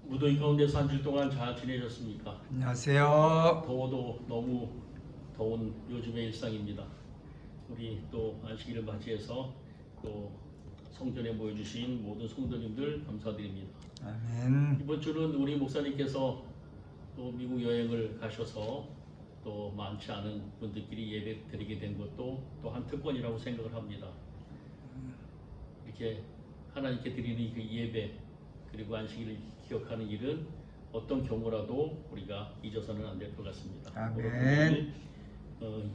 무더위 가운데서 한 주 동안 잘 지내셨습니까? 안녕하세요. 더워도 너무 더운 요즘의 일상입니다. 우리 또 안식일을 맞이해서 또 성전에 모여주신 모든 성도님들 감사드립니다. 아멘. 이번 주는 우리 목사님께서 또 미국 여행을 가셔서 또 많지 않은 분들끼리 예배 드리게 된 것도 또 한 특권이라고 생각을 합니다. 이렇게 하나님께 드리는 그 예배 그리고 안식일을 기억하는 일은 어떤 경우라도 우리가 잊어서는 안 될 것 같습니다. 아멘. 오늘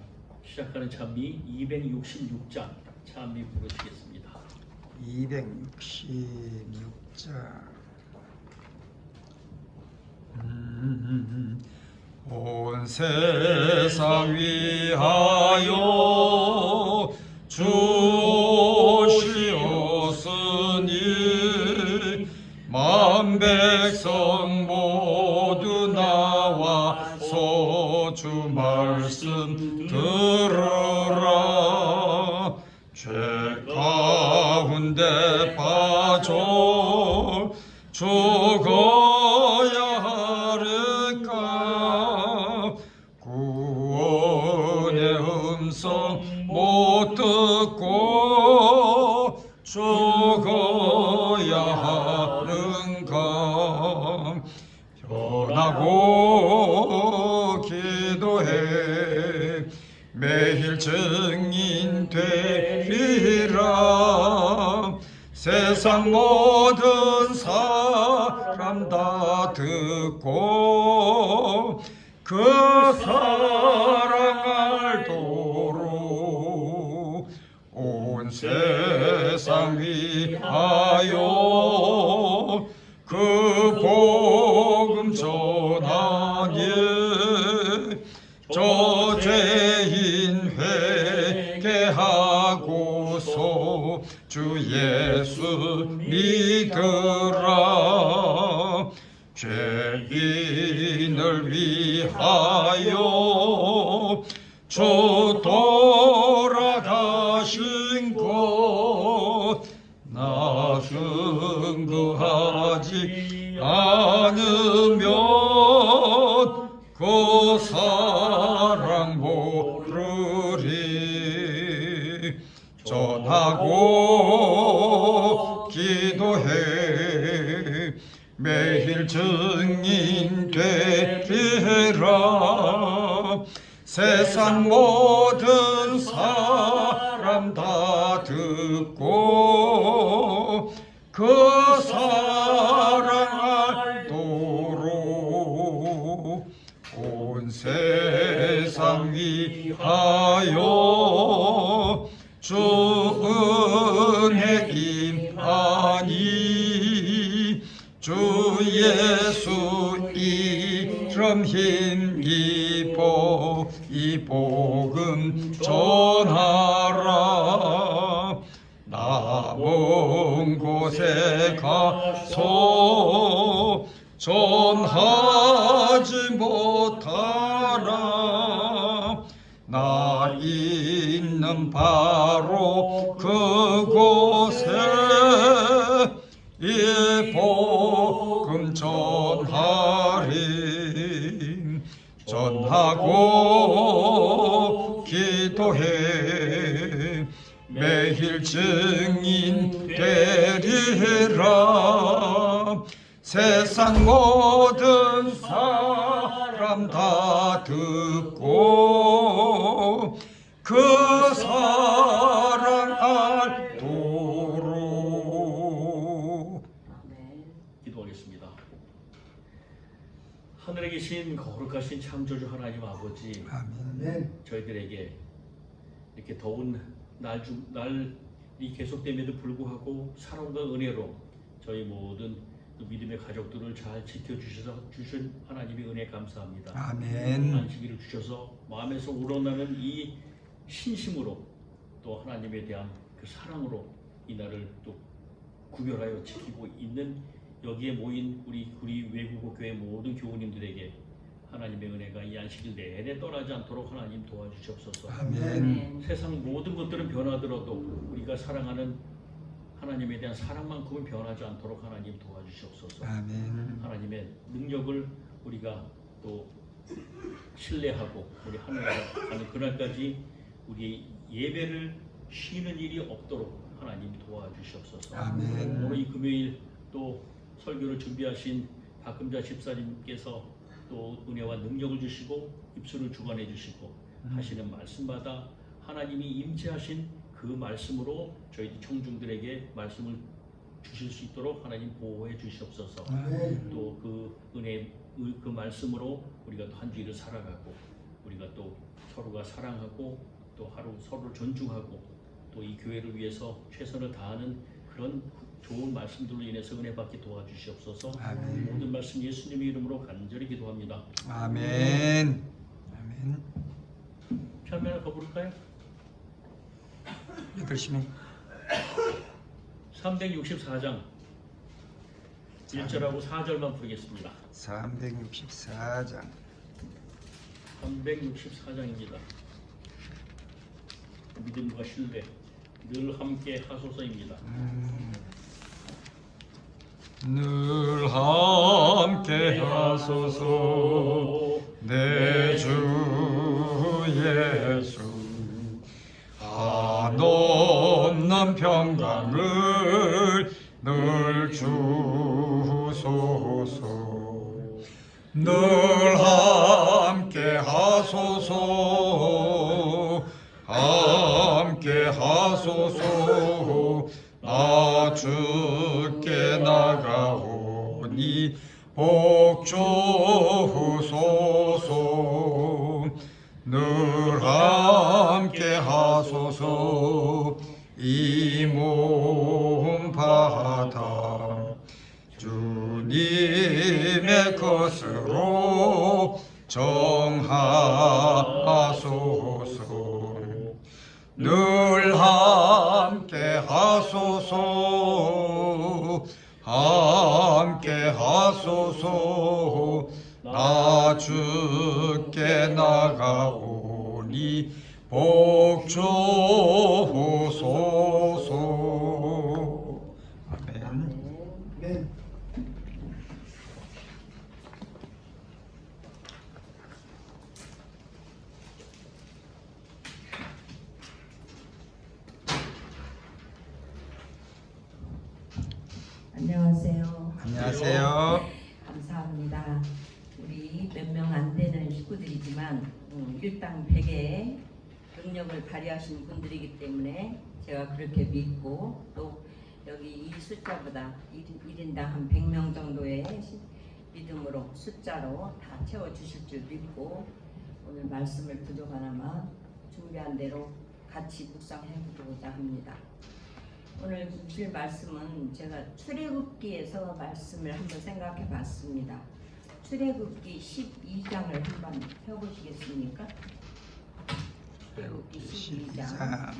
시작하는 찬미 266장 찬미 부르시겠습니다. 266장. 온 세상 위하여 주시었으니 만 백성 모두 나와서 주 말씀 들으라. 죄 가운데 빠져 죽어야 하리까. 구원의 음성 못 듣고 죽어야 하는가. 변하고 기도해 매일 증인 되리라. 세상 모든 사람 다 듣고 그 사랑 알도록 온 세상 위하여 그 복음 전하니 저 죄인 회개하고서 주 예수 믿으라. 죄인을 위하여 주 돌아가신 것 나 증거하지 않으면 그 사랑 모르리. 전하고 기도해 매일 증인 되리라. 세상 모든 사람 다 듣고 그 사랑 알도록 온 세상 위하여 주 은혜 임하니 주 예수 이름 힘입어 이 복음 전하라. 나 먼 곳에 가서 전하지 못하라. 나 있는 바로 그곳에 이 복음 전하리. 전하고 기도해 매일 증인 되리라. 세상 모든 사람 다 듣고 그 사랑 알도록. 기도하겠습니다. 하늘에 계신 거룩하신 창조주 하나님 아버지, 아멘. 저희들에게 이렇게 더운 날이 계속됨에도 불구하고 사랑과 은혜로 저희 모든 믿음의 가족들을 잘 지켜주셔서 주신 하나님의 은혜 감사합니다. 아멘. 안식일을 주셔서 마음에서 우러나는 이 신심으로 또 하나님에 대한 그 사랑으로 이 날을 또 구별하여 지키고 있는 여기에 모인 우리 외국어 교회 모든 교우님들에게 하나님의 은혜가 이 안식일 내내 떠나지 않도록 하나님 도와주시옵소서. 아멘. 세상 모든 것들은 변하더라도 우리가 사랑하는 하나님에 대한 사랑만큼은 변하지 않도록 하나님 도와주시옵소서. 아멘. 하나님의 능력을 우리가 또 신뢰하고 우리 하늘나라 가는 그날까지 우리 예배를 쉬는 일이 없도록 하나님 도와주시옵소서. 아멘. 오늘 이 금요일 또 설교를 준비하신 박금자 집사님께서 또 은혜와 능력을 주시고 입술을 주관해 주시고 하시는 말씀마다 하나님이 임재하신 그 말씀으로 저희 청중들에게 말씀을 주실 수 있도록 하나님 보호해 주시옵소서. 또 그 은혜 그 말씀으로 우리가 또 한 주일을 살아가고 우리가 또 서로가 사랑하고 또 하루 서로를 존중하고 또 이 교회를 위해서 최선을 다하는 그런 좋은 말씀들로 인해서 은혜 받게 도와주시옵소서. 아멘. 모든 말씀 예수님의 이름으로 간절히 기도합니다. 아멘. 아멘. 편지 하나 더 부를까요? 8시네. 364장 1절하고 4절만 부르겠습니다. 364장. 364장입니다. 믿음과 신뢰 늘 함께 하소서입니다. 늘 함께 하소서 내 주 예수 한없는 평강을 늘 주소서 늘 함께 하소서 함께 하소서 나 주께 나가오니 복주소서 늘 함께 하소서 이 몸 바다 주님의 것으로 정하소서 늘 함께 하소서 함께 하소서 나 주께 나가오니 복주소서. 아멘. 안녕하세요. 안녕하세요. 감사합니다. 우리 몇 명 안 되는 식구들이지만 일당 100의 능력을 발휘하신 분들이기 때문에 제가 그렇게 믿고 또 여기 이 숫자보다 1인당 한 100명 정도의 믿음으로 숫자로 다 채워주실 줄 믿고 오늘 말씀을 부족하나마 준비한 대로 같이 묵상해 보고자 합니다. 오늘 주실 말씀은 제가 출애굽기에서 말씀을 한번 생각해 봤습니다. 출애굽기 12장을 한번 펴보시겠습니까? 출애굽기 12장.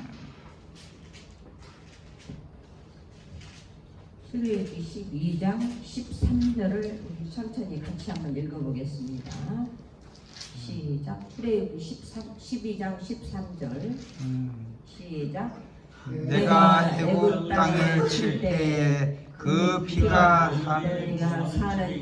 출애굽기 12장 13절을 우리 천천히 같이 한번 읽어보겠습니다. 시작. 출애굽기 12장 13절. 시작. 내가 애굽 땅을 칠 때에 그 피가 사는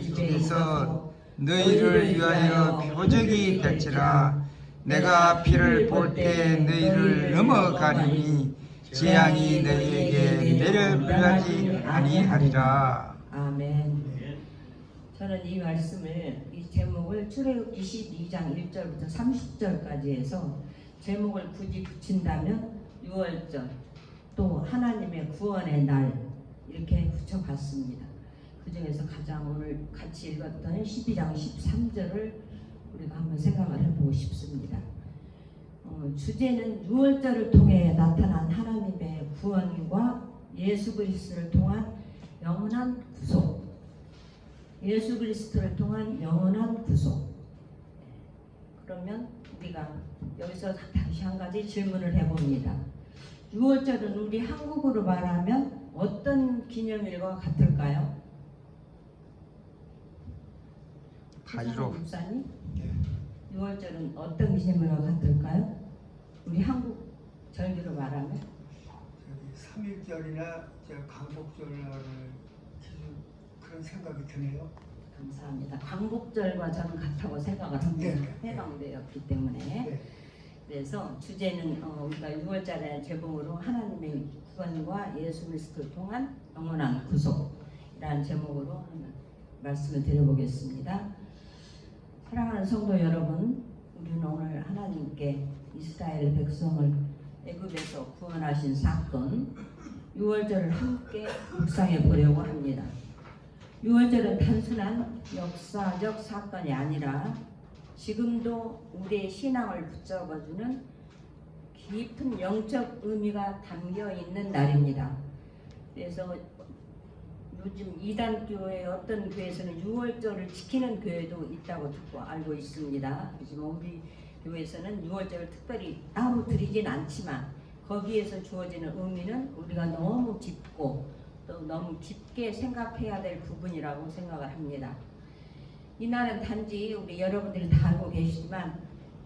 집에서 너희를 위하여 표적이 될지라. 내가 피를 볼 때 너희를 넘어가리니 재앙이 너희에게 내려가지 아니하리라. 아멘. 저는 이 말씀을 이 제목을 출애굽기 12장 1절부터 30절까지 해서 제목을 굳이 붙인다면 6월절 또 하나님의 구원의 날 이렇게 붙여봤습니다. 그 중에서 가장 오늘 같이 읽었던 12장 13절을 우리가 한번 생각을 해보고 싶습니다. 주제는 6월절을 통해 나타난 하나님의 구원과 예수 그리스도를 통한 영원한 구속, 예수 그리스도를 통한 영원한 구속. 그러면 우리가 여기서 다시 한 가지 질문을 해봅니다. 6월절은 우리 한국으로 말하면 어떤 기념일과 같을까요? 8.15. 목사님, 6월절은 어떤 기념일과 같을까요? 우리 한국 절기로 말하면 3.1절이나 광복절을 그런 생각이 드네요. 감사합니다. 광복절과 저는 같다고 생각을 합니다. 네. 해방되었기 때문에. 네. 그래서 주제는 우리가 6월절의 제목으로 하나님의 구원과 예수 그리스도를 통한 영원한 구속이라는 제목으로 말씀을 드려보겠습니다. 사랑하는 성도 여러분, 우리는 오늘 하나님께 이스라엘 백성을 애굽에서 구원하신 사건 6월절을 함께 묵상해 보려고 합니다. 6월절은 단순한 역사적 사건이 아니라 지금도 우리의 신앙을 붙잡아주는 깊은 영적 의미가 담겨 있는 날입니다. 그래서 요즘 이단교회 어떤 교회에서는 6월절을 지키는 교회도 있다고 듣고 알고 있습니다. 하지만 우리 교회에서는 6월절을 특별히 따로 드리진 않지만 거기에서 주어지는 의미는 우리가 너무 깊고 또 너무 깊게 생각해야 될 부분이라고 생각을 합니다. 이날은 단지 우리 여러분들이 다 알고 계시지만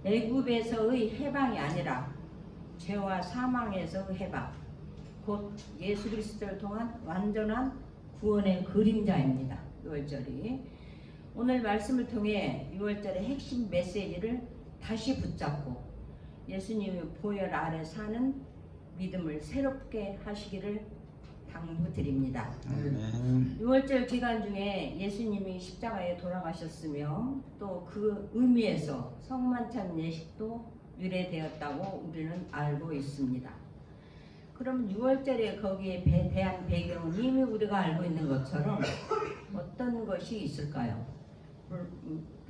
애굽에서의 해방이 아니라 죄와 사망에서의 해방, 곧 예수 그리스도를 통한 완전한 구원의 그림자입니다. 6월절이. 오늘 말씀을 통해 6월절의 핵심 메시지를 다시 붙잡고 예수님의 보혈 아래 사는 믿음을 새롭게 하시기를 당부드립니다. 6월절 기간 중에 예수님이 십자가에 돌아가셨으며 또 그 의미에서 성만찬 예식도 유래되었다고 우리는 알고 있습니다. 그럼 6월절에 거기에 대한 배경은 이미 우리가 알고 있는 것처럼 어떤 것이 있을까요?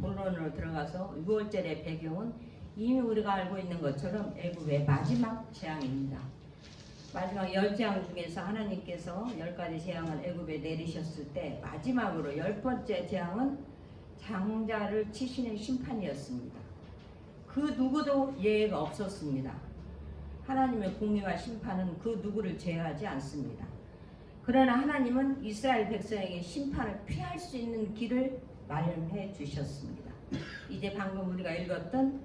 본론으로 들어가서 6월절의 배경은 이미 우리가 알고 있는 것처럼 애굽의 마지막 재앙입니다. 마지막 10재앙 중에서 하나님께서 10가지 재앙을 애굽에 내리셨을 때 마지막으로 10번째 재앙은 장자를 치시는 심판이었습니다. 그 누구도 예외가 없었습니다. 하나님의 공의와 심판은 그 누구를 제어하지 않습니다. 그러나 하나님은 이스라엘 백성에게 심판을 피할 수 있는 길을 마련해 주셨습니다. 이제 방금 우리가 읽었던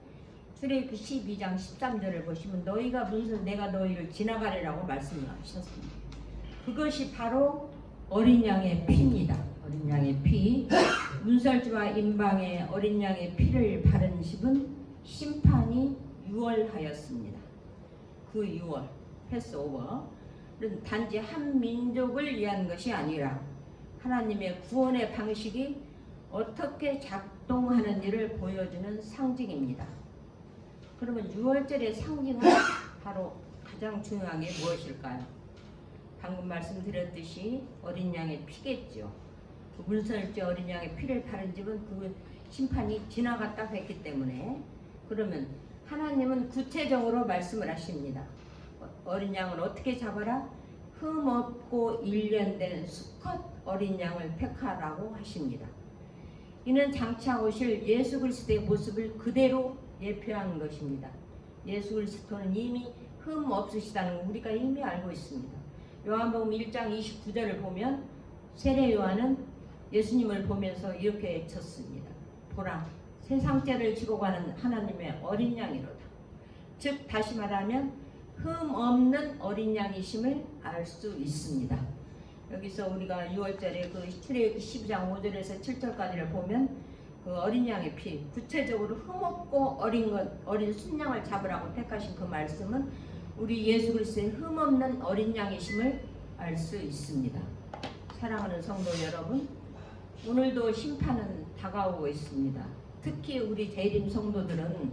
출애굽기 12장 13절을 보시면 너희가 문서 내가 너희를 지나가리라고 말씀하셨습니다. 그것이 바로 어린 양의 피입니다. 어린 양의 피, 문설주와 임방의 어린 양의 피를 바른 집은 심판이 유월하였습니다. 그 6월 패스오버는 단지 한 민족을 위한 것이 아니라 하나님의 구원의 방식이 어떻게 작동하는지를 보여주는 상징입니다. 그러면 6월절의 상징은 바로 가장 중요한 게 무엇일까요? 방금 말씀드렸듯이 어린 양의 피겠죠. 그 문설주 어린 양의 피를 바른 집은 그 심판이 지나갔다 했기 때문에 그러면 하나님은 구체적으로 말씀을 하십니다. 어린 양을 어떻게 잡아라? 흠 없고 일련된 수컷 어린 양을 택하라고 하십니다. 이는 장차 오실 예수 그리스도의 모습을 그대로 예표한 것입니다. 예수 그리스도는 이미 흠 없으시다는 걸 우리가 이미 알고 있습니다. 요한복음 1장 29절을 보면 세례 요한은 예수님을 보면서 이렇게 외쳤습니다. 보라, 세상죄를 지고 가는 하나님의 어린 양이로다. 즉 다시 말하면 흠 없는 어린 양이심을 알 수 있습니다. 여기서 우리가 6월절에 그 출애굽기 12장 5절에서 7절까지를 보면 그 어린 양의 피, 구체적으로 흠없고 어린 순양을 잡으라고 택하신 그 말씀은 우리 예수 그리스도의 흠없는 어린 양이심을 알 수 있습니다. 사랑하는 성도 여러분, 오늘도 심판은 다가오고 있습니다. 특히 우리 재림 성도들은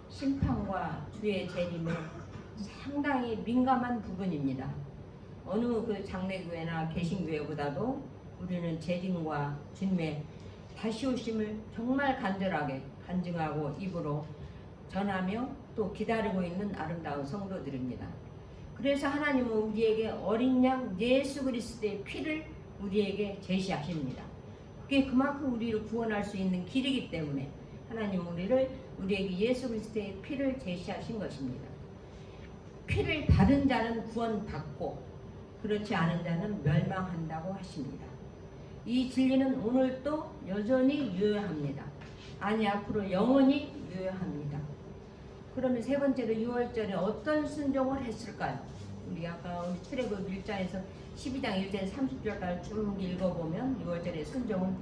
심판과 주의 재림에 상당히 민감한 부분입니다. 어느 그 장례교회나 개신교회보다도 우리는 재림과 주님의 다시 오심을 정말 간절하게 간증하고 입으로 전하며 또 기다리고 있는 아름다운 성도들입니다. 그래서 하나님은 우리에게 어린 양 예수 그리스도의 피를 우리에게 제시하십니다. 그게 그만큼 우리를 구원할 수 있는 길이기 때문에 하나님은 우리에게 예수 그리스도의 피를 제시하신 것입니다. 피를 바른 자는 구원받고 그렇지 않은 자는 멸망한다고 하십니다. 이 진리는 오늘도 여전히 유효합니다. 아니 앞으로 영원히 유효합니다. 그러면 세 번째로 6월절에 어떤 순종을 했을까요? 우리 아까 우리 출애굽 1장에서 12장 1절 30절까지 쭉 읽어보면 6월절의 순종은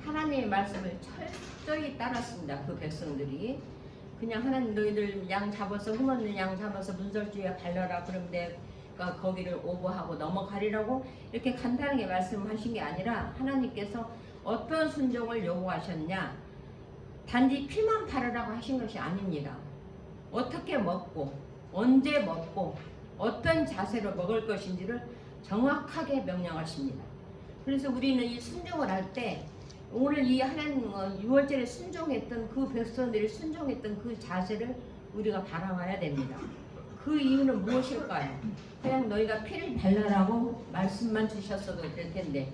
하나님의 말씀을 철저히 따랐습니다. 그 백성들이 그냥 하나님 너희들 양 잡아서 흠없는 양 잡아서 문설주에 발라라 그러면 내가 거기를 오버하고 넘어가리라고 이렇게 간단하게 말씀하신 게 아니라 하나님께서 어떤 순종을 요구하셨냐, 단지 피만 바르라고 하신 것이 아닙니다. 어떻게 먹고 언제 먹고 어떤 자세로 먹을 것인지를 정확하게 명령하십니다. 그래서 우리는 이 순종을 할 때 오늘 이 하나님 6월절에 순종했던 그 백성들이 순종했던 그 자세를 우리가 바라봐야 됩니다. 그 이유는 무엇일까요? 그냥 너희가 피를 발라라고 말씀만 주셨어도 될 텐데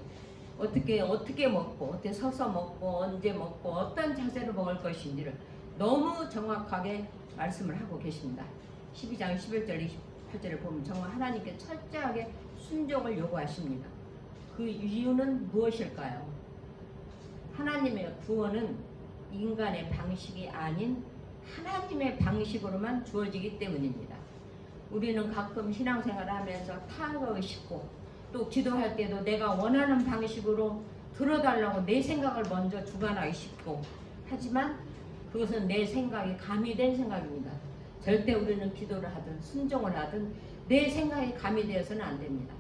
어떻게 먹고 어떻게 서서 먹고 언제 먹고 어떤 자세로 먹을 것인지를 너무 정확하게 말씀을 하고 계십니다. 12장 11절 28절을 보면 정말 하나님께 철저하게 순종을 요구하십니다. 그 이유는 무엇일까요? 하나님의 구원은 인간의 방식이 아닌 하나님의 방식으로만 주어지기 때문입니다. 우리는 가끔 신앙생활을 하면서 타협을 싶고 또 기도할 때도 내가 원하는 방식으로 들어달라고 내 생각을 먼저 주관하기 싶고 하지만 그것은 내 생각이 가미된 생각입니다. 절대 우리는 기도를 하든 순종을 하든 내 생각이 가미되어서는 안 됩니다.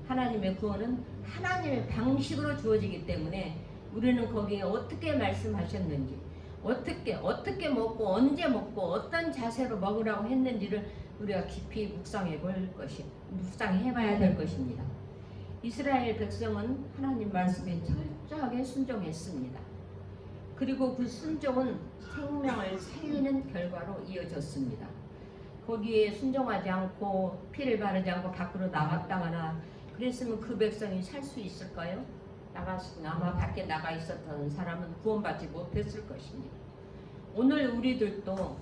하나님의 구원은 하나님의 방식으로 주어지기 때문에 우리는 거기에 어떻게 말씀하셨는지 어떻게 먹고 언제 먹고 어떤 자세로 먹으라고 했는지를 우리가 깊이 묵상해 봐야 될 것입니다. 이스라엘 백성은 하나님 말씀에 철저하게 순종했습니다. 그리고 그 순종은 생명을 살리는 결과로 이어졌습니다. 거기에 순종하지 않고 피를 바르지 않고 밖으로 나갔다거나 그랬으면 그 백성이 살 수 있을까요? 아마 밖에 나가 있었던 사람은 구원받지 못했을 것입니다. 오늘 우리들도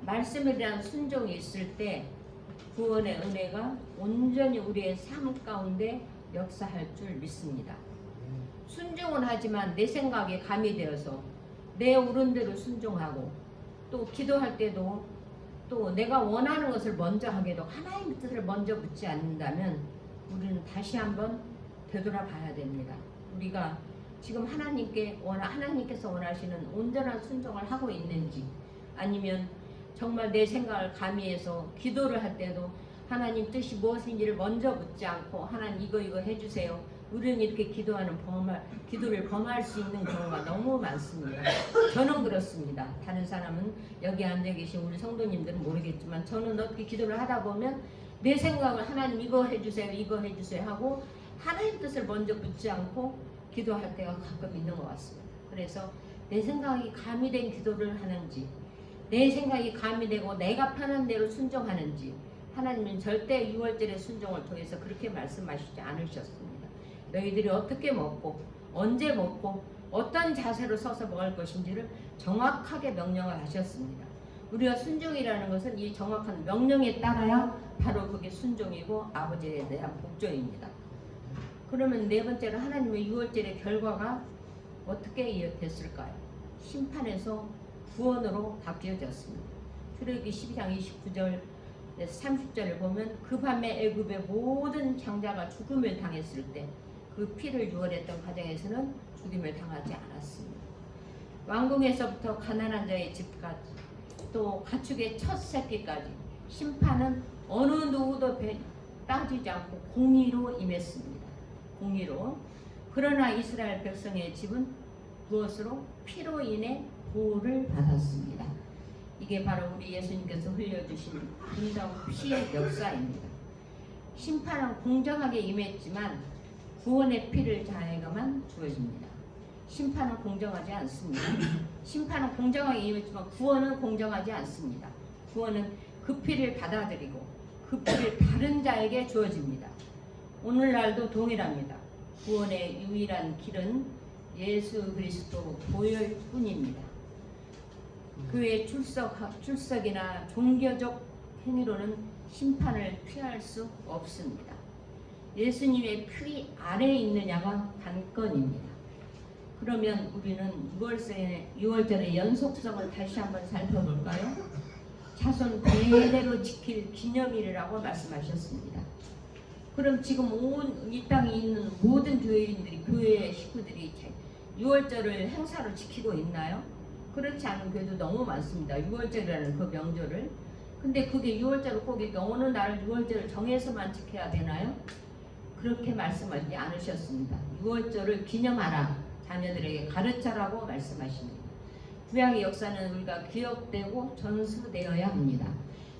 말씀에 대한 순종이 있을 때 구원의 은혜가 온전히 우리의 삶 가운데 역사할 줄 믿습니다. 순종은 하지만 내 생각에 가미되어서 내 옳은 대로 순종하고 또 기도할 때도 또 내가 원하는 것을 먼저 하게도 하나님의 뜻을 먼저 묻지 않는다면 우리는 다시 한번 되돌아봐야 됩니다. 우리가 지금 하나님께서 원하시는 온전한 순종을 하고 있는지 아니면 정말 내 생각을 가미해서 기도를 할 때도 하나님 뜻이 무엇인지를 먼저 묻지 않고 하나님 이거 해주세요. 우리는 이렇게 기도를 범할 수 있는 경우가 너무 많습니다. 저는 그렇습니다. 다른 사람은 여기 앉아 계신 우리 성도님들은 모르겠지만 저는 어떻게 기도를 하다 보면 내 생각을 하나님 이거 해주세요 하고 하나님 뜻을 먼저 묻지 않고 기도할 때가 가끔 있는 것 같습니다. 그래서 내 생각이 가미된 기도를 하는지 내 생각이 가미되고 내가 편한 대로 순종하는지 하나님은 절대 6월절의 순종을 통해서 그렇게 말씀하시지 않으셨습니다. 너희들이 어떻게 먹고 언제 먹고 어떤 자세로 서서 먹을 것인지를 정확하게 명령을 하셨습니다. 우리가 순종이라는 것은 이 정확한 명령에 따라야 바로 그게 순종이고 아버지에 대한 복종입니다. 그러면 네 번째로 하나님의 6월절의 결과가 어떻게 됐을까요? 심판에서 구원으로 바뀌어졌습니다. 출애굽기 12장 29절 30절을 보면 그 밤에 애굽의 모든 장자가 죽음을 당했을 때 그 피를 유월했던 가정에서는 죽임을 당하지 않았습니다. 왕궁에서부터 가난한 자의 집까지 또 가축의 첫 새끼까지 심판은 어느 누구도 빠지지 않고 공의로 임했습니다. 공의로. 그러나 이스라엘 백성의 집은 무엇으로? 피로 인해 보호를 받았습니다. 이게 바로 우리 예수님께서 흘려주신 분당 피의 역사입니다. 심판은 공정하게 임했지만 구원의 피를 자에게만 주어집니다. 심판은 공정하지 않습니다. 심판은 공정하게 임했지만 구원은 공정하지 않습니다. 구원은 그 피를 받아들이고 그 피를 다른 자에게 주어집니다. 오늘날도 동일합니다. 구원의 유일한 길은 예수 그리스도 보혈뿐입니다. 그의 출석이나 종교적 행위로는 심판을 피할 수 없습니다. 예수님의 피 안에 있느냐가 관건입니다. 그러면 우리는 6월절의 연속성을 다시 한번 살펴볼까요? 자손 대대로 지킬 기념일이라고 말씀하셨습니다. 그럼 지금 온 이 땅에 있는 모든 교회인들이, 교회 식구들이 6월절을 행사로 지키고 있나요? 그렇지 않은 교회도 너무 많습니다. 6월절이라는 그 명절을. 근데 그게 6월절을 꼭 이렇게 어느 날 6월절을 정해서만 지켜야 되나요? 그렇게 말씀하지 않으셨습니다. 6월절을 기념하라, 자녀들에게 가르쳐라고 말씀하십니다. 구약의 역사는 우리가 기억되고 전수되어야 합니다.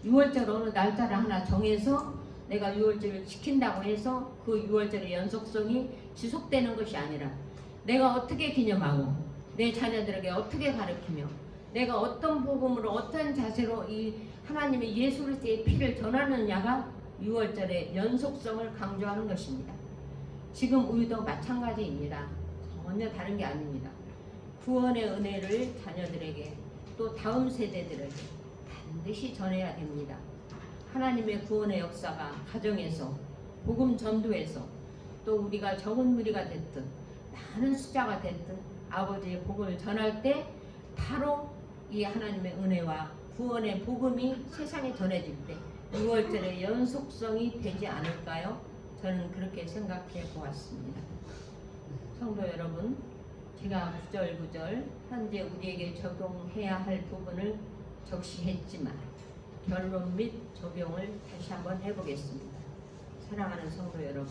6월절 어느 날짜를 하나 정해서 내가 6월절을 지킨다고 해서 그 6월절의 연속성이 지속되는 것이 아니라 내가 어떻게 기념하고 내 자녀들에게 어떻게 가르치며 내가 어떤 복음으로 어떤 자세로 이 하나님의 예수 그리스도의 피를 전하느냐가 6월절의 연속성을 강조하는 것입니다. 지금 우리도 마찬가지입니다. 전혀 다른 게 아닙니다. 구원의 은혜를 자녀들에게 또 다음 세대들에게 반드시 전해야 됩니다. 하나님의 구원의 역사가 가정에서 복음 전도에서 또 우리가 적은 무리가 됐든 많은 숫자가 됐든 아버지의 복음을 전할 때 바로 이 하나님의 은혜와 구원의 복음이 세상에 전해질 때 6월절의 연속성이 되지 않을까요? 저는 그렇게 생각해 보았습니다. 성도 여러분, 제가 구절구절 현재 우리에게 적용해야 할 부분을 적시했지만 결론 및 적용을 다시 한번 해보겠습니다. 사랑하는 성도 여러분,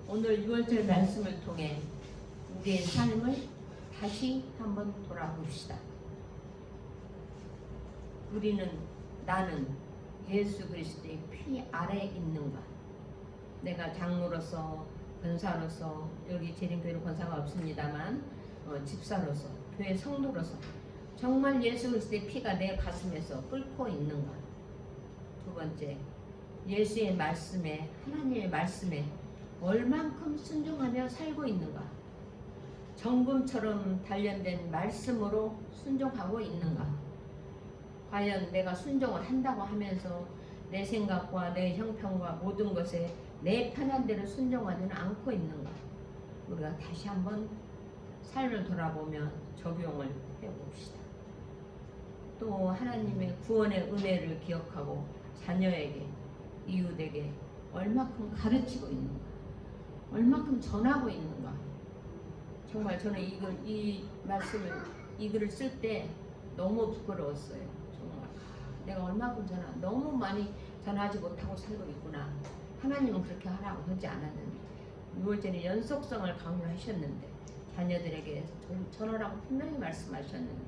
오늘 6월절 말씀을 통해 우리의 삶을 다시 한번 돌아봅시다. 나는 예수 그리스도의 피 아래에 있는가? 내가 장로로서, 권사로서, 여기 재림교회는 권사가 없습니다만 집사로서, 교회 성도로서 정말 예수 그리스도의 피가 내 가슴에서 끓고 있는가? 두 번째, 예수의 말씀에, 하나님의 말씀에 얼만큼 순종하며 살고 있는가? 정금처럼 단련된 말씀으로 순종하고 있는가? 과연 내가 순종을 한다고 하면서 내 생각과 내 형편과 모든 것에 내 편한 대로 순종하지는 않고 있는가? 우리가 다시 한번 삶을 돌아보며 적용을 해봅시다. 또 하나님의 구원의 은혜를 기억하고 자녀에게, 이웃에게 얼마큼 가르치고 있는가? 얼마큼 전하고 있는가? 정말 저는 이 말씀을, 이 글을 쓸 때 너무 부끄러웠어요. 정말 내가 얼마큼 너무 많이 전하지 못하고 살고 있구나. 하나님은 그렇게 하라고 하지 않았는데 6월절의 연속성을 강조하셨는데 자녀들에게 전하라고 분명히 말씀하셨는데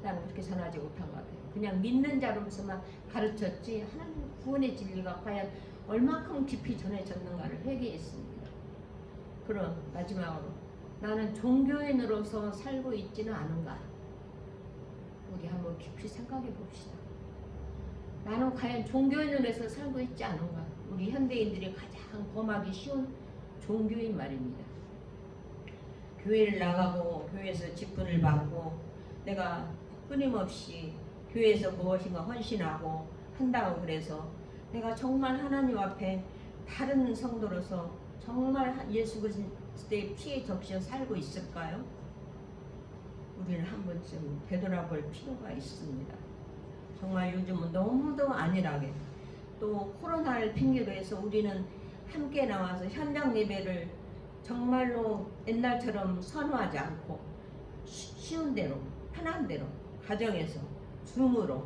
나는 그렇게 전하지 못한 것 같아요. 그냥 믿는 자로서만 가르쳤지 하나님의 구원의 진리가 과연 얼마큼 깊이 전해졌는가를 회개했습니다. 그럼 마지막으로 나는 종교인으로서 살고 있지는 않은가? 우리 한번 깊이 생각해 봅시다. 나는 과연 종교인으로서 살고 있지 않은가? 우리 현대인들이 가장 범하기 쉬운 종교인 말입니다. 교회를 나가고 교회에서 직분을 받고 내가 끊임없이 교회에서 무엇인가 헌신하고 한다고 그래서 내가 정말 하나님 앞에 다른 성도로서 정말 예수 그리스도의 피에 적셔 살고 있을까요? 우리는 한 번쯤 되돌아볼 필요가 있습니다. 정말 요즘은 너무도 안일하게 또 코로나를 핑계로 해서 우리는 함께 나와서 현장 예배를 정말로 옛날처럼 선호하지 않고 쉬운 대로, 편한 대로 가정에서 줌으로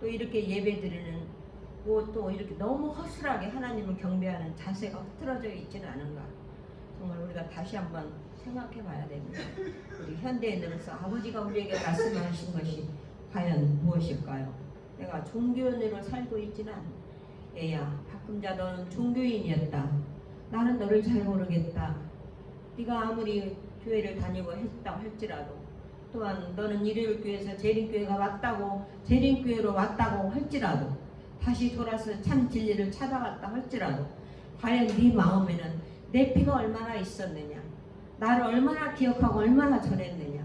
또 이렇게 예배드리는 또 이렇게 너무 허술하게 하나님을 경배하는 자세가 흐트러져 있지는 않은가? 정말 우리가 다시 한번 생각해 봐야 됩니다. 우리 현대인으로서 아버지가 우리에게 말씀하신 것이 과연 무엇일까요? 내가 종교인으로 살고 있지는 않아. 애야, 박금자 너는 종교인이었다. 나는 너를 잘 모르겠다. 네가 아무리 교회를 다니고 했다고 할지라도 또한 너는 일요일교회에서 재림교회가 왔다고 재림교회로 왔다고 할지라도 다시 돌아서 참 진리를 찾아갔다 할지라도 과연 네 마음에는 내 피가 얼마나 있었느냐, 나를 얼마나 기억하고 얼마나 전했느냐,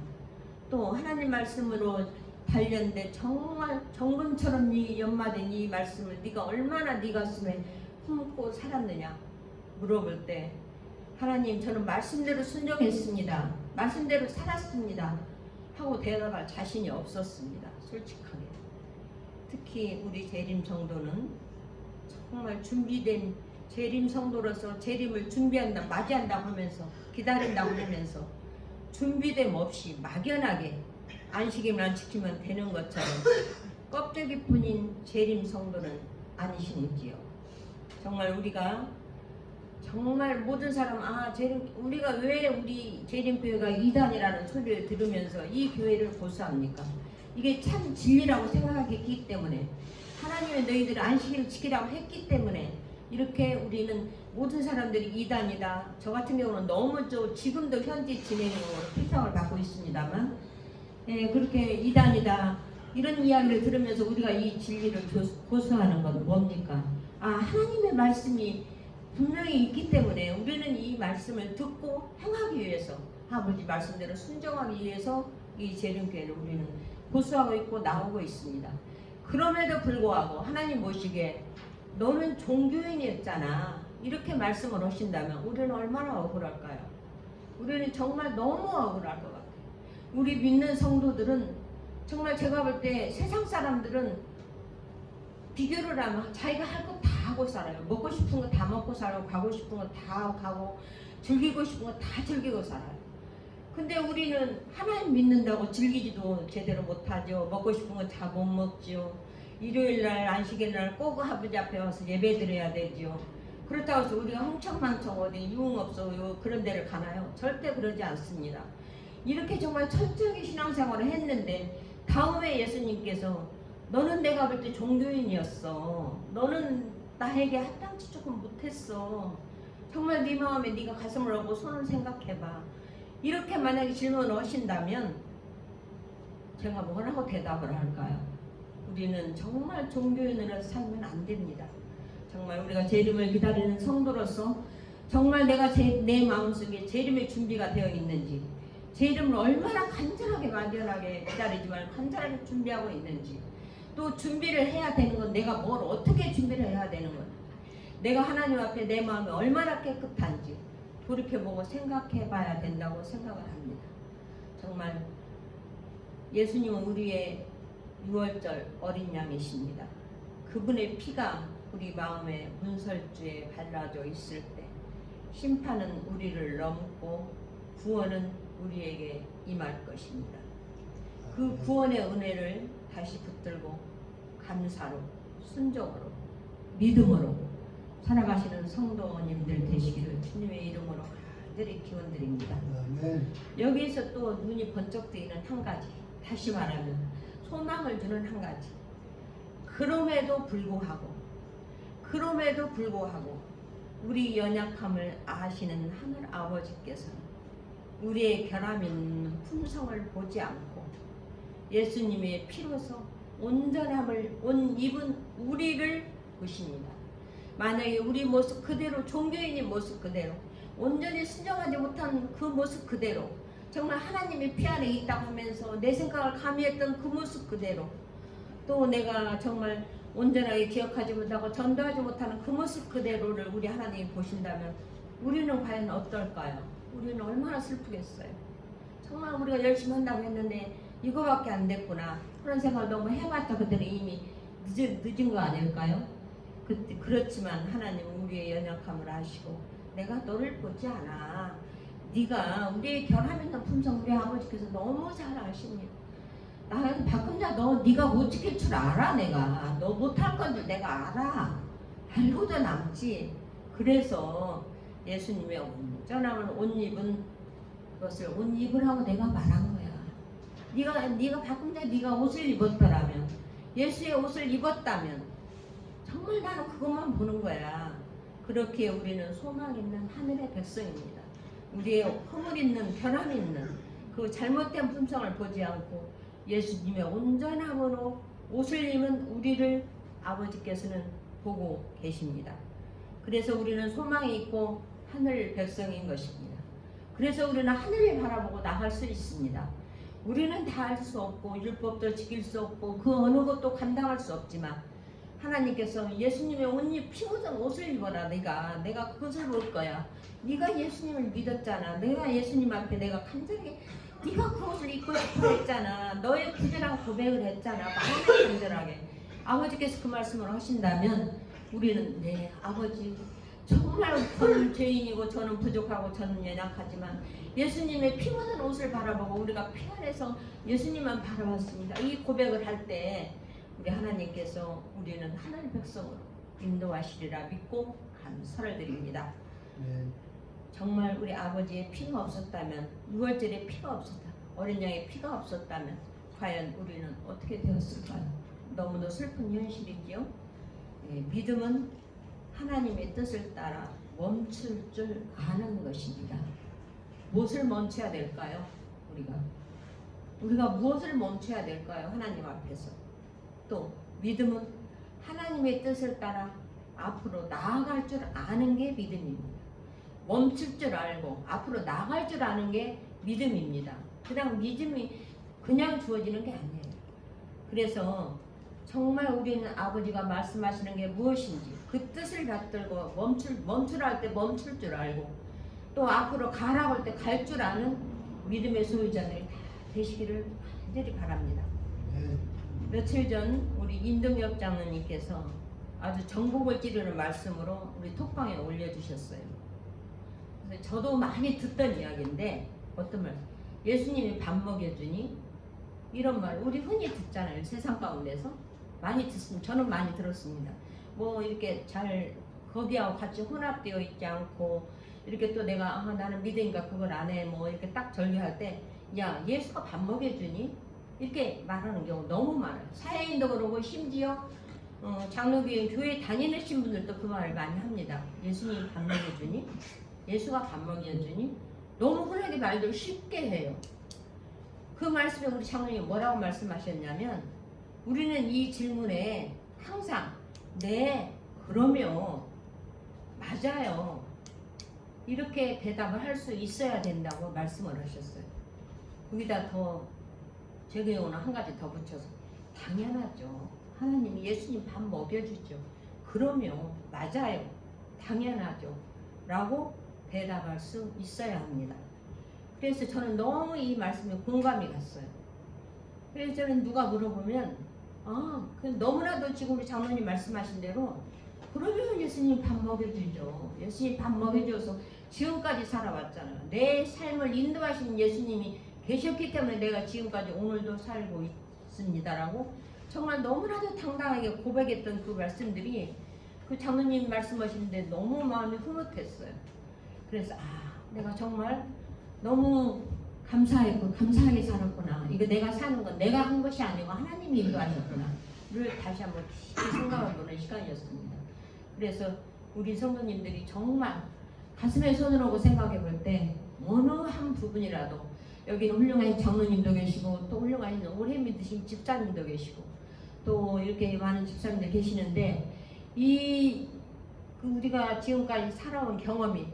또 하나님 말씀으로 단련된 정말 정금처럼 네 연마된 이 말씀을 네가 얼마나 네 가슴에 품고 살았느냐 물어볼 때 하나님 저는 말씀대로 순종했습니다, 말씀대로 살았습니다 하고 대답할 자신이 없었습니다. 솔직하게 특히 우리 재림 성도는 정말 준비된 재림 성도로서 재림을 준비한다, 맞이한다고 하면서 기다린다고 하면서 준비됨 없이 막연하게 안식일만 지키면 되는 것처럼 껍데기뿐인 재림 성도는 아니시는지요. 정말 우리가 정말 모든 사람 우리가 왜 우리 재림교회가 이단이라는 소리를 들으면서 이 교회를 고수합니까? 이게 참 진리라고 생각했기 때문에 하나님의 너희들을 안식일을 지키라고 했기 때문에 이렇게 우리는 모든 사람들이 이단이다. 저 같은 경우는 너무 지금도 현재 진행으로 피평을 받고 있습니다만 그렇게 이단이다 이런 이야기를 들으면서 우리가 이 진리를 고수하는 건 뭡니까? 하나님의 말씀이 분명히 있기 때문에 우리는 이 말씀을 듣고 행하기 위해서 아버지 말씀대로 순종하기 위해서 이 재림교회를 우리는 고수하고 있고 나오고 있습니다. 그럼에도 불구하고 하나님 보시기에 너는 종교인이었잖아 이렇게 말씀을 하신다면 우리는 얼마나 억울할까요? 우리는 정말 너무 억울할 것 같아요. 우리 믿는 성도들은 정말 제가 볼 때 세상 사람들은 비교를 하면 자기가 할 거 다 하고 살아요. 먹고 싶은 거 다 먹고 살고 가고 싶은 거 다 가고 즐기고 싶은 거 다 즐기고 살아요. 근데 우리는 하나님 믿는다고 즐기지도 제대로 못하죠. 먹고 싶은 거 다 못 먹죠. 일요일날 안식일날 꼭 아버지 앞에 와서 예배 드려야 되죠. 그렇다고 해서 우리가 흥청망청 어디 유흥업소 그런 데를 가나요? 절대 그러지 않습니다. 이렇게 정말 철저하게 신앙생활을 했는데 다음에 예수님께서 너는 내가 볼 때 종교인이었어. 너는 나에게 합당치 조금 못했어. 정말 네 마음에 네가 가슴을 하고 손을 생각해봐. 이렇게 만약에 질문을 하신다면 제가 뭐라고 대답을 할까요? 우리는 정말 종교인으로 살면 안 됩니다. 정말 우리가 재림을 기다리는 성도로서 정말 내가 내 마음속에 재림의 준비가 되어 있는지 재림을 얼마나 간절하게 막연하게 기다리지 말고 간절하게 준비하고 있는지 또 준비를 해야 되는 건 내가 뭘 어떻게 준비를 해야 되는 건지 내가 하나님 앞에 내 마음이 얼마나 깨끗한지 돌이켜보고 생각해 봐야 된다고 생각을 합니다. 정말 예수님은 우리의 6월절 어린 양이십니다. 그분의 피가 우리 마음의 문설주에 발라져 있을 때 심판은 우리를 넘고 구원은 우리에게 임할 것입니다. 그 구원의 은혜를 다시 붙들고 감사로 순종으로 믿음으로 살아가시는 성도님들 되시기를 주님의 이름으로 간절히 기원드립니다. 여기에서 또 눈이 번쩍 뜨이는 한 가지, 다시 말하면 소망을 주는 한 가지. 그럼에도 불구하고 우리 연약함을 아시는 하늘 아버지께서는 우리의 결함 있는 품성을 보지 않고 예수님의 피로서 온전함을 옷 입은 우리를 보십니다. 만약에 우리 모습 그대로 종교인의 모습 그대로 온전히 순종하지 못한 그 모습 그대로 정말 하나님의 피 안에 있다고 하면서 내 생각을 가미했던 그 모습 그대로 또 내가 정말 온전하게 기억하지 못하고 전도하지 못하는 그 모습 그대로를 우리 하나님이 보신다면 우리는 과연 어떨까요? 우리는 얼마나 슬프겠어요. 정말 우리가 열심히 한다고 했는데 이거밖에 안 됐구나 그런 생각을 너무 해봤자 그때는 이미 늦은 거 아닐까요? 그렇지만 하나님은 우리의 연약함을 아시고 내가 너를 보지 않아. 네가 우리의 결함 있는 품성 우리 아버지께서 너무 잘 아십니다. 나는 박금자 네가 못 지킬 줄 알아. 내가 너 못할 건 줄 내가 알아. 알고도 남지. 그래서 예수님의 온전함을 옷 입은 것을 옷 입으라고 내가 말한 거야. 네가 박금자 네가 옷을 입었더라면 예수의 옷을 입었다면 정말 나는 그것만 보는 거야. 그렇게 우리는 소망 있는 하늘의 백성입니다. 우리의 허물 있는 결함 있는 그 잘못된 품성을 보지 않고 예수님의 온전함으로 옷을 입은 우리를 아버지께서는 보고 계십니다. 그래서 우리는 소망이 있고 하늘 백성인 것입니다. 그래서 우리는 하늘을 바라보고 나갈 수 있습니다. 우리는 다 할 수 없고 율법도 지킬 수 없고 그 어느 것도 감당할 수 없지만 하나님께서 예수님의 옷 피 묻은 옷을 입어라. 내가 그것을 볼 거야. 네가 예수님을 믿었잖아. 내가 예수님 앞에 내가 간절하게 네가 그 옷을 입고 싶어 했잖아. 너의 구절한 고백을 했잖아. 마음에 간절하게 아버지께서 그 말씀을 하신다면 우리는 네 아버지 정말 저는 죄인이고 저는 부족하고 저는 연약하지만 예수님의 피 묻은 옷을 바라보고 우리가 피 안에서 예수님만 바라봤습니다. 이 고백을 할 때 우리 하나님께서 우리는 하나님 백성으로 인도하시리라 믿고 감사를 드립니다. 네. 정말 우리 아버지의 피가 없었다면 6월절에 피가 없었다 어린 양의 피가 없었다면 과연 우리는 어떻게 되었을까요? 너무도 슬픈 현실이지요. 믿음은 하나님의 뜻을 따라 멈출 줄 아는 것입니다. 무엇을 멈춰야 될까요? 우리가 무엇을 멈춰야 될까요? 하나님 앞에서. 또 믿음은 하나님의 뜻을 따라 앞으로 나아갈 줄 아는 게 믿음입니다. 멈출 줄 알고 앞으로 나아갈 줄 아는 게 믿음입니다. 그냥 믿음이 그냥 주어지는 게 아니에요. 그래서 정말 우리는 아버지가 말씀하시는 게 무엇인지 그 뜻을 받들고 멈추라 할 때 멈출 줄 알고 또 앞으로 가라고 할 때 갈 줄 아는 믿음의 소유자들이 다 되시기를 간절히 바랍니다. 네. 며칠 전 우리 인동엽 장로님께서 아주 전곡을 찌르는 말씀으로 우리 톡방에 올려주셨어요. 그래서 저도 많이 듣던 이야기인데 어떤 말? 예수님이 밥 먹여주니? 이런 말 우리 흔히 듣잖아요. 세상 가운데서 많이 듣습니다. 저는 많이 들었습니다. 뭐 이렇게 잘 거기하고 같이 혼합되어 있지 않고 이렇게 또 내가 나는 믿으니까 그걸 안 해 뭐 이렇게 딱 절개할 때 야 예수가 밥 먹여주니? 이렇게 말하는 경우 너무 많아요. 사회인도 그러고 심지어 장로교회 교회 다니시는 분들도 그 말을 많이 합니다. 예수님이 밥 먹여주니? 예수가 밥 먹여주니? 너무 흔하게 말들 쉽게 해요. 그 말씀에 우리 장로님이 뭐라고 말씀하셨냐면 우리는 이 질문에 항상 네 그러면 맞아요 이렇게 대답을 할 수 있어야 된다고 말씀을 하셨어요. 거기다 더 제 경우는 한 가지 더 붙여서 당연하죠. 하나님이 예수님 밥 먹여주죠. 그러면 맞아요. 당연하죠. 라고 대답할 수 있어야 합니다. 그래서 저는 너무 이 말씀에 공감이 갔어요. 그래서 저는 누가 물어보면 너무나도 지금 우리 장로님 말씀하신 대로 그러면 예수님 밥 먹여주죠. 예수님 밥 먹여줘서 지금까지 살아왔잖아요. 내 삶을 인도하시는 예수님이 계셨기 때문에 내가 지금까지 오늘도 살고 있습니다라고 정말 너무나도 당당하게 고백했던 그 말씀들이 그 장로님 말씀하시는데 너무 마음이 흐뭇했어요. 그래서 내가 정말 너무 감사했고 감사하게 살았구나. 이거 내가 사는 건 내가 한 것이 아니고 하나님이 인도하셨구나. 를 다시 한번 깊이 생각해보는 시간이었습니다. 그래서 우리 성도님들이 정말 가슴에 손을 얹고 생각해볼 때 어느 한 부분이라도 여기는 훌륭한 장로님도 계시고 또 훌륭한 오래 믿으신 집사님도 계시고 또 이렇게 많은 집사님들 계시는데 우리가 지금까지 살아온 경험이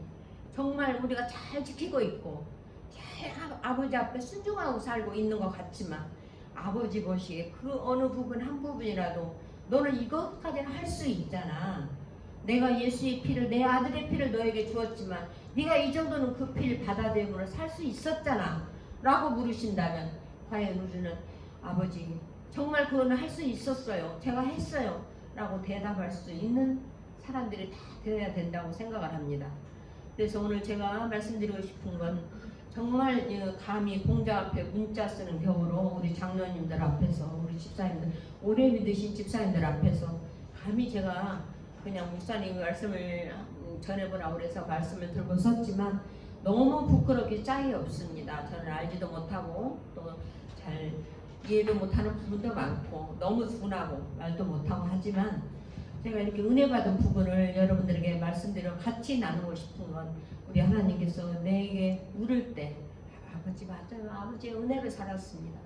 정말 우리가 잘 지키고 있고 잘 아버지 앞에 순종하고 살고 있는 것 같지만 아버지 보시기에 그 어느 부분 한 부분이라도 너는 이것까지는 할 수 있잖아. 내가 예수의 피를 내 아들의 피를 너에게 주었지만 네가 이 정도는 그 피를 받아들이고 살 수 있었잖아 라고 물으신다면 과연 우리는 아버지 정말 그거는 할 수 있었어요. 제가 했어요 라고 대답할 수 있는 사람들이 다 되어야 된다고 생각을 합니다. 그래서 오늘 제가 말씀드리고 싶은 건 정말 감히 공자 앞에 문자 쓰는 격으로 우리 장로님들 앞에서 우리 집사님들 오래 믿으신 집사님들 앞에서 감히 제가 그냥 목사님 말씀을 전해보라고 그래서 말씀을 들고 섰지만 너무 부끄럽게 짝이 없습니다. 저는 알지도 못하고 또 잘 이해도 못하는 부분도 많고 너무 둔하고 말도 못하고 하지만 제가 이렇게 은혜 받은 부분을 여러분들에게 말씀드려 같이 나누고 싶은 건 우리 하나님께서 내게 물을 때 아버지 맞아요. 아버지의 은혜를 살았습니다.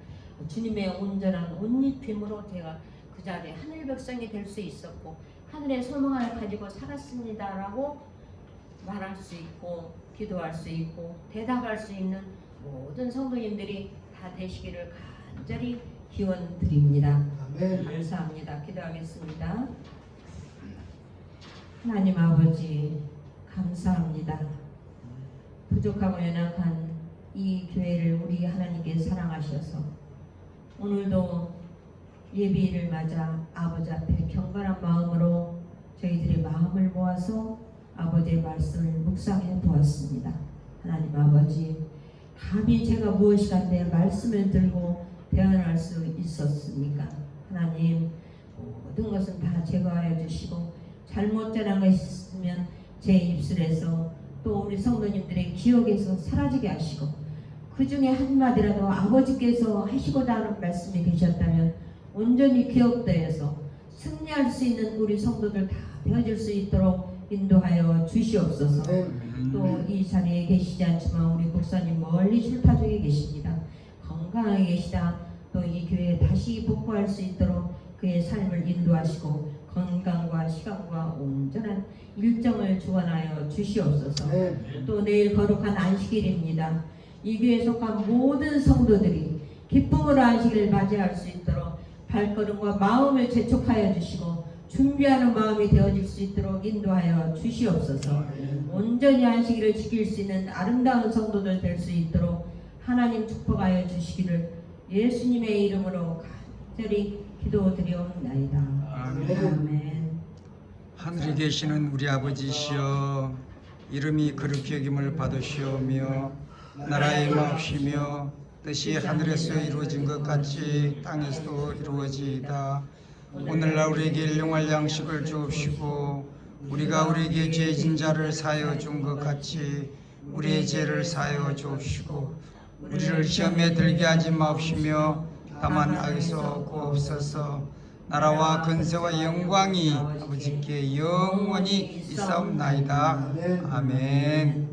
주님의 온전한 옷입힘으로 제가 그 자리에 하늘 백성이 될 수 있었고 하늘의 소망을 가지고 살았습니다 라고 말할 수 있고 기도할 수 있고 대답할 수 있는 모든 성도님들이 다 되시기를 간절히 기원 드립니다. 아멘. 감사합니다. 기도하겠습니다. 하나님 아버지 감사합니다. 부족하고 연약한 이 교회를 우리 하나님께 사랑하셔서 오늘도 예비일을 맞아 아버지 앞에 경건한 마음으로 저희들의 마음을 모아서 아버지의 말씀을 묵상해 보았습니다. 하나님 아버지, 감히 제가 무엇이간데 말씀을 들고 대언할 수 있었습니까? 하나님, 모든 것은 다 제거하여 주시고 잘못 전한 것이 있으면 제 입술에서 또 우리 성도님들의 기억에서 사라지게 하시고 그 중에 한마디라도 아버지께서 하시고자 하는 말씀이 계셨다면 온전히 기억되어서 승리할 수 있는 우리 성도들 다 되어질 수 있도록 인도하여 주시옵소서. 또 이 자리에 계시지 않지만 우리 목사님 멀리 출타 중에 계십니다. 건강하게 계시다. 또 이 교회에 다시 복구할 수 있도록 그의 삶을 인도하시고 건강과 시간과 온전한 일정을 주관하여 주시옵소서. 또 내일 거룩한 안식일입니다. 이 교회에 속한 모든 성도들이 기쁨으로 안식일을 맞이할 수 있도록 발걸음과 마음을 재촉하여 주시고 준비하는 마음이 되어질 수 있도록 인도하여 주시옵소서. 온전히 안식일을 지킬 수 있는 아름다운 성도들 될 수 있도록 하나님 축복하여 주시기를 예수님의 이름으로 간절히 기도드리옵나이다. 아멘. 하늘에 계시는 우리 아버지시여, 이름이 거룩히 여김을 받으시오며 나라의 마옵시며 뜻이 하늘에서 이루어진 것 같이 땅에서도 이루어지이다. 오늘날 우리에게 일용할 양식을 주옵시고 우리가 우리에게 죄진 자를 사하여 준 것 같이 우리의 죄를 사하여 주옵시고 우리를 시험에 들게 하지 마옵시며 다만 악에서 구하옵소서. 나라와 근세와 영광이 아버지께 영원히 있사옵나이다. 아멘.